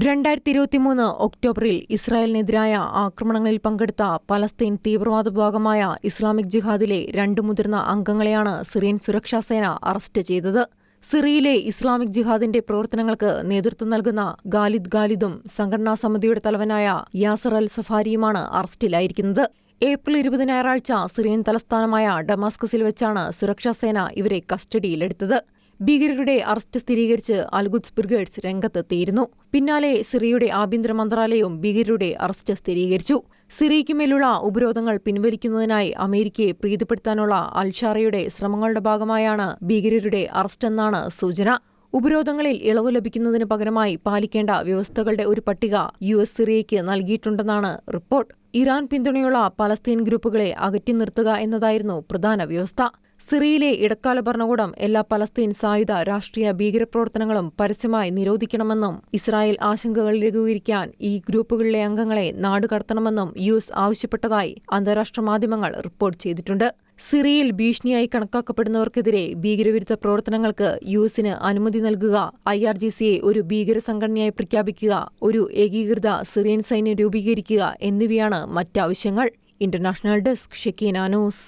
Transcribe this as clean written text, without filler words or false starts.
2023 ഒക്ടോബറിൽ ഇസ്രായേലിനെതിരായ ആക്രമണങ്ങളിൽ പങ്കെടുത്ത പലസ്തീൻ തീവ്രവാദ വിഭാഗമായ ഇസ്ലാമിക് ജിഹാദിലെ 2 മുതിർന്ന അംഗങ്ങളെയാണ് സിറിയൻ സുരക്ഷാസേന അറസ്റ്റ് ചെയ്തത്. സിറിയയിലെ ഇസ്ലാമിക് ജിഹാദിന്റെ പ്രവർത്തനങ്ങൾക്ക് നേതൃത്വം നൽകുന്ന ഖാലിദും സംഘടനാ സമിതിയുടെ തലവനായ യാസർ അൽ സഫാരിയുമാണ് അറസ്റ്റിലായിരിക്കുന്നത്. ഏപ്രിൽ 20 ഞായറാഴ്ച സിറിയൻ തലസ്ഥാനമായ ഡമാസ്കസിൽ വെച്ചാണ് സുരക്ഷാസേന ഇവരെ കസ്റ്റഡിയിലെടുത്തത്. ഭീകരരുടെ അറസ്റ്റ് സ്ഥിരീകരിച്ച് അൽഖുദ്സ് ബ്രിഗേഡ്സ് രംഗത്തെത്തിയിരുന്നു. പിന്നാലെ സിറിയയുടെ ആഭ്യന്തര മന്ത്രാലയവും ഭീകരരുടെ അറസ്റ്റ് സ്ഥിരീകരിച്ചു. സിറിയയ്ക്കുമേലുള്ള ഉപരോധങ്ങൾ പിൻവലിക്കുന്നതിനായി അമേരിക്കയെ പ്രീതിപ്പെടുത്താനുള്ള അൽഷാറയുടെ ശ്രമങ്ങളുടെ ഭാഗമായാണ് ഭീകരരുടെ അറസ്റ്റെന്നാണ് സൂചന. ഉപരോധങ്ങളിൽ ഇളവ് ലഭിക്കുന്നതിന് പകരമായി പാലിക്കേണ്ട വ്യവസ്ഥകളുടെ ഒരു പട്ടിക US സിറിയയ്ക്ക് നൽകിയിട്ടുണ്ടെന്നാണ് റിപ്പോർട്ട്. ഇറാൻ പിന്തുണയുള്ള പലസ്തീൻ ഗ്രൂപ്പുകളെ അകറ്റി നിർത്തുക എന്നതായിരുന്നു പ്രധാന വ്യവസ്ഥ. സിറിയയിലെ ഇടക്കാല ഭരണകൂടം എല്ലാ പലസ്തീൻ സായുധ രാഷ്ട്രീയ ഭീകരപ്രവർത്തനങ്ങളും പരസ്യമായി നിരോധിക്കണമെന്നും ഇസ്രായേൽ ആശങ്കകൾ ലഘൂകരിക്കാൻ ഈ ഗ്രൂപ്പുകളിലെ അംഗങ്ങളെ നാടുകടത്തണമെന്നും US ആവശ്യപ്പെട്ടതായി അന്താരാഷ്ട്ര മാധ്യമങ്ങൾ റിപ്പോർട്ട് ചെയ്തിട്ടുണ്ട്. സിറിയയിൽ ഭീഷണിയായി കണക്കാക്കപ്പെടുന്നവർക്കെതിരെ ഭീകരവിരുദ്ധ പ്രവർത്തനങ്ങൾക്ക് USന് അനുമതി നൽകുക, IRGCയെ ഒരു ഭീകര സംഘടനയായി പ്രഖ്യാപിക്കുക, ഒരു ഏകീകൃത സിറിയൻ സൈന്യം രൂപീകരിക്കുക എന്നിവയാണ് മറ്റാവശ്യങ്ങൾ. International desk, Shekinah news.